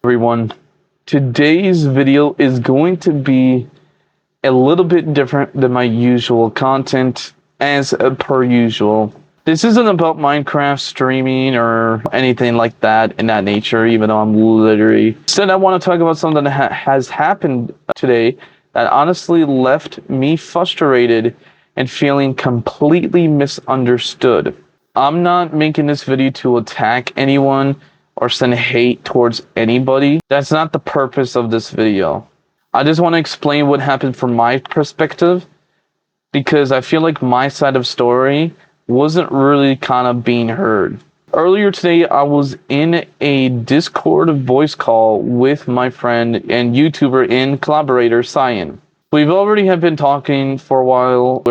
Everyone, today's video is going to be a little bit different than my usual content, as per usual. This isn't about Minecraft streaming or anything like that in that nature, even though I'm literally... Instead, I want to talk about something that has happened today that honestly left me frustrated and feeling completely misunderstood. I'm not making this video to attack anyone or send hate towards anybody. That's not the purpose of this video. I just want to explain what happened from my perspective, because I feel like my side of story wasn't really kind of being heard. Earlier today, I was in a Discord voice call with my friend and YouTuber and collaborator, Cyan. We've already have been talking for a while.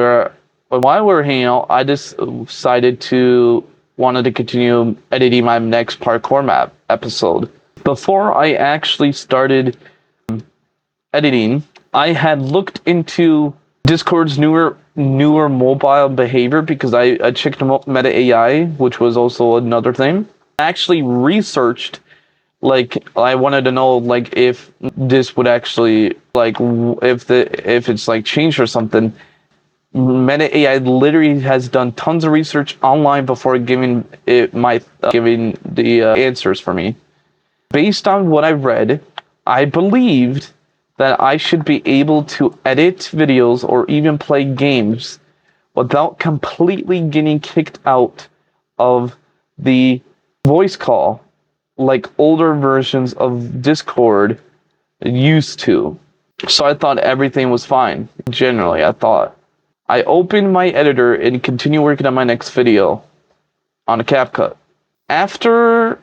While we were hanging out, I just decided to wanted to continue editing my next parkour map episode. Before I actually started editing, I had looked into Discord's newer mobile behavior, because I checked Meta AI, which was also another thing. I actually researched, like, I wanted to know, like, if this would actually, like, if it's like changed or something. Meta AI literally has done tons of research online before giving the answers for me. Based on what I read, I believed that I should be able to edit videos or even play games without completely getting kicked out of the voice call, like older versions of Discord used to. So I thought everything was fine. Generally, I thought. I opened my editor and continue working on my next video on a CapCut. After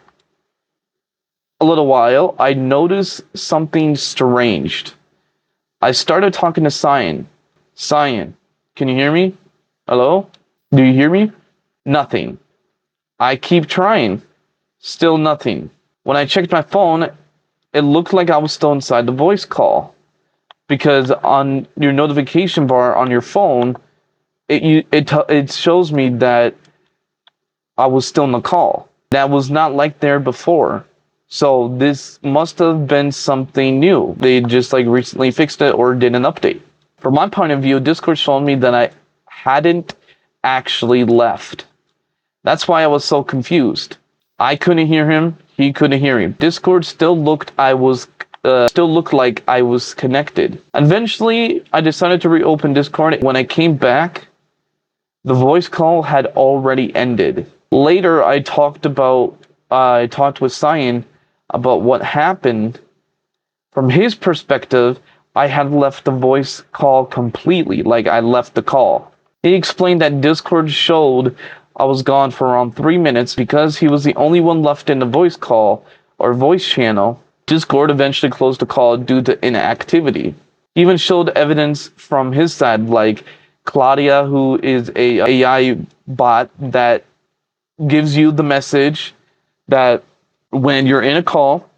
a little while, I noticed something strange. I started talking to Cyan. Cyan, can you hear me? Hello? Do you hear me? Nothing. I keep trying. Still nothing. When I checked my phone, it looked like I was still inside the voice call. Because on your notification bar on your phone, it shows me that I was still in the call. That was not like there before. So this must have been something new. They just like recently fixed it or did an update. From my point of view, Discord showed me that I hadn't actually left. That's why I was so confused. I couldn't hear him. He couldn't hear him. Discord still looked like I was connected. Eventually, I decided to reopen Discord. When I came back, the voice call had already ended. Later, I talked with Cyan about what happened. From his perspective, I had left the voice call completely, like I left the call. He explained that Discord showed I was gone for around 3 minutes because he was the only one left in the voice call or voice channel. Discord eventually closed the call due to inactivity. He even showed evidence from his side, like Claudia, who is a AI bot that gives you the message that when you're in a call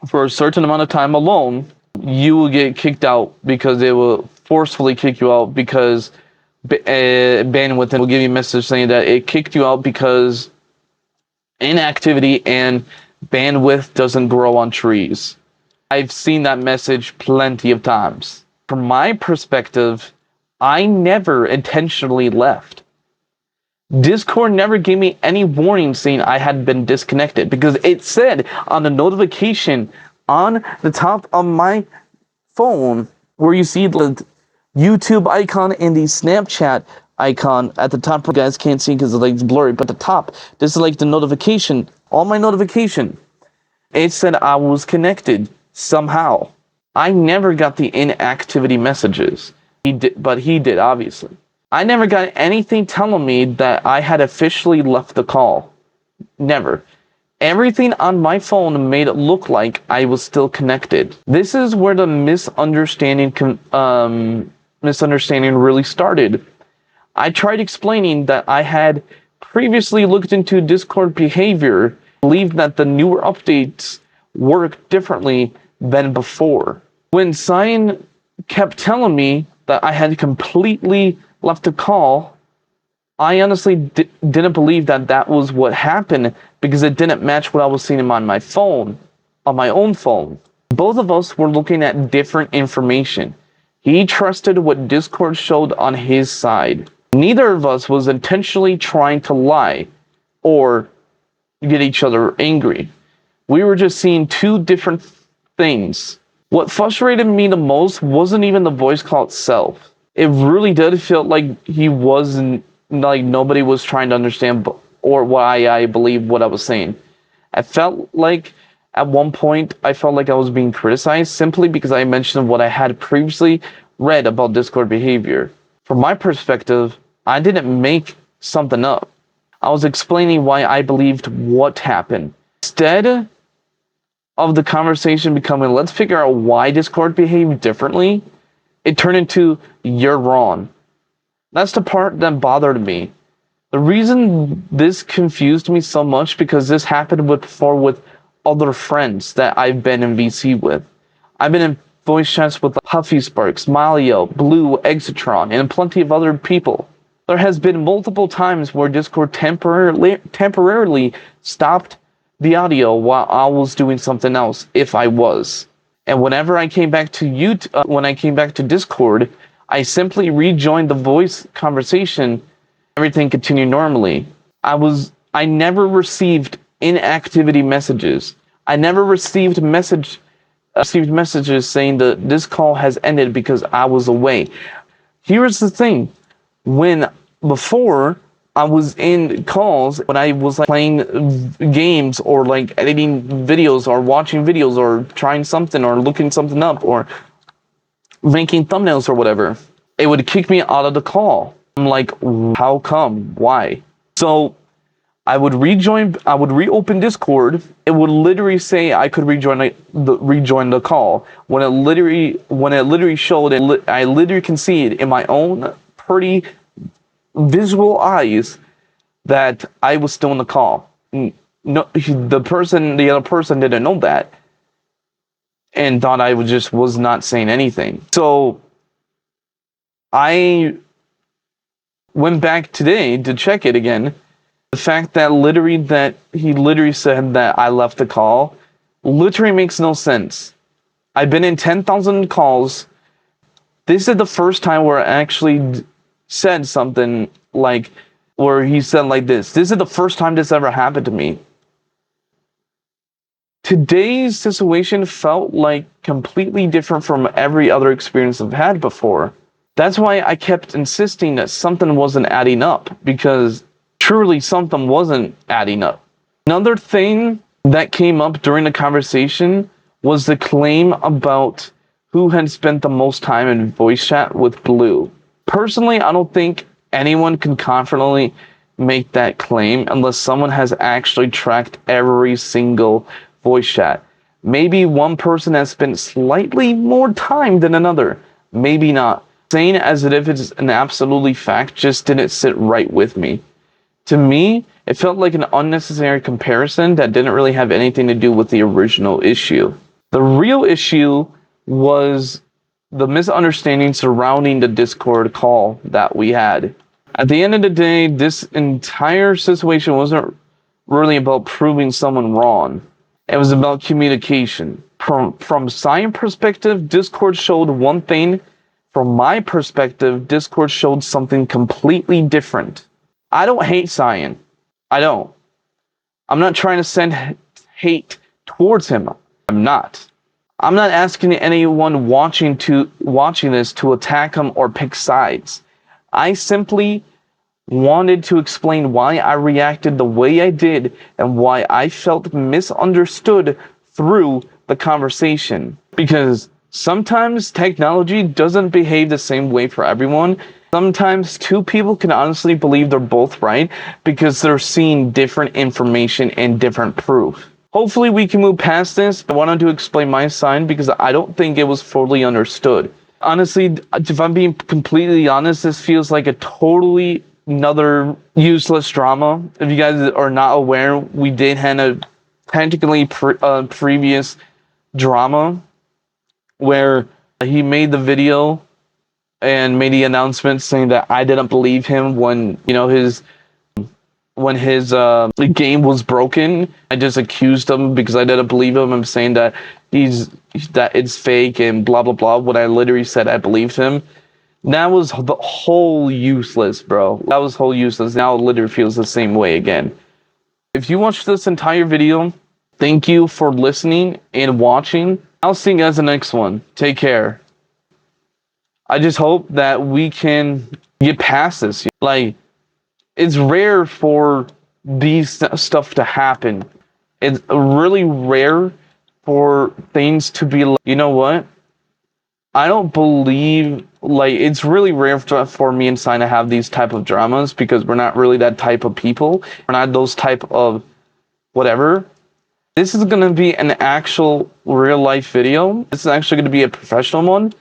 for a certain amount of time alone, you will get kicked out, because they will forcefully kick you out, because bandwidth will give you a message saying that it kicked you out because inactivity and bandwidth doesn't grow on trees. I've seen that message plenty of times. From my perspective, I never intentionally left. Discord never gave me any warning saying I had been disconnected, because it said on the notification on the top of my phone, where you see the YouTube icon and the Snapchat icon at the top. You guys can't see because it's blurry, but the top, this is like the notification, all my notification. It said I was connected somehow. I never got the inactivity messages. He did, obviously. I never got anything telling me that I had officially left the call. Never. Everything on my phone made it look like I was still connected. This is where the misunderstanding really started. I tried explaining that I had previously looked into Discord behavior, believed that the newer updates work differently than before. When Cyan kept telling me that I had completely left the call, I honestly didn't believe that that was what happened because it didn't match what I was seeing on my phone, on my own phone. Both of us were looking at different information. He trusted what Discord showed on his side. Neither of us was intentionally trying to lie or get each other angry. We were just seeing two different things. What frustrated me the most wasn't even the voice call itself. It really did feel like he wasn't, like nobody was trying to understand or why I believed what I was saying. I felt like at one point I felt like I was being criticized simply because I mentioned what I had previously read about Discord behavior. From my perspective, I didn't make something up. I was explaining why I believed what happened. Instead of the conversation becoming, let's figure out why Discord behaved differently, it turned into, you're wrong. That's the part that bothered me. The reason this confused me so much because this happened before with other friends that I've been in VC with. I've been in voice chats with Huffy Sparks, Malio, Blue, Exitron, and plenty of other people. There has been multiple times where Discord temporarily stopped the audio while I was doing something else, if I was. And whenever I came back to when I came back to Discord, I simply rejoined the voice conversation. Everything continued normally. I never received inactivity messages. I never received messages saying that this call has ended because I was away. Here's the thing. Before I was in calls, when I was like playing games or like editing videos or watching videos or trying something or looking something up or making thumbnails or whatever, it would kick me out of the call. I'm like, how come? Why? So I would reopen Discord. It would literally say I could rejoin the call. When it literally showed it, I literally can see it in my own pretty visual eyes that I was still in the call. No, the other person didn't know that and thought I was not saying anything. So I went back today to check it again. The fact that he literally said that I left the call literally makes no sense. I've been in 10,000 calls. This is the first time where I actually said something like, where he said like this. This is the first time this ever happened to me. Today's situation felt like completely different from every other experience I've had before. That's why I kept insisting that something wasn't adding up, because truly something wasn't adding up. Another thing that came up during the conversation was the claim about who had spent the most time in voice chat with Blue. Personally, I don't think anyone can confidently make that claim unless someone has actually tracked every single voice chat. Maybe one person has spent slightly more time than another. Maybe not. Saying as if it's an absolutely fact just didn't sit right with me. To me, it felt like an unnecessary comparison that didn't really have anything to do with the original issue. The real issue was the misunderstanding surrounding the Discord call that we had. At the end of the day, this entire situation wasn't really about proving someone wrong. It was about communication. From Cyan perspective, Discord showed one thing. From my perspective, Discord showed something completely different. I don't hate Cyan. I don't. I'm not trying to send hate towards him. I'm not. I'm not asking anyone watching this to attack him or pick sides. I simply wanted to explain why I reacted the way I did and why I felt misunderstood through the conversation. Because sometimes technology doesn't behave the same way for everyone. Sometimes two people can honestly believe they're both right because they're seeing different information and different proof. Hopefully we can move past this. I wanted to explain my side because I don't think it was fully understood. Honestly, if I'm being completely honest, this feels like a totally another useless drama. If you guys are not aware, we did have a technically previous drama where he made the video and made the announcement saying that I didn't believe him when, you know, his game was broken. I just accused him because I didn't believe him. I'm saying that that it's fake and blah blah blah, when I literally said I believed him. That was the whole useless, bro. That was whole useless. Now it literally feels the same way again. If you watched this entire video, thank you for listening and watching. I'll see you guys in the next one. Take care. I just hope that we can get past this. Like, it's rare for these stuff to happen. It's really rare for things to be like, you know what? I don't believe, like, it's really rare for me and Sign to have these type of dramas because we're not really that type of people. We're not those type of whatever. This is going to be an actual real life video. This is actually going to be a professional one.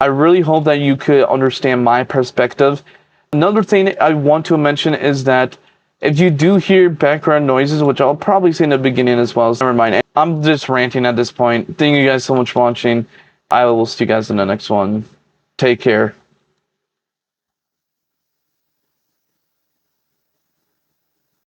I really hope that you could understand my perspective. Another thing I want to mention is that if you do hear background noises, which I'll probably say in the beginning as well, so never mind. I'm just ranting at this point. Thank you guys so much for watching. I will see you guys in the next one. Take care.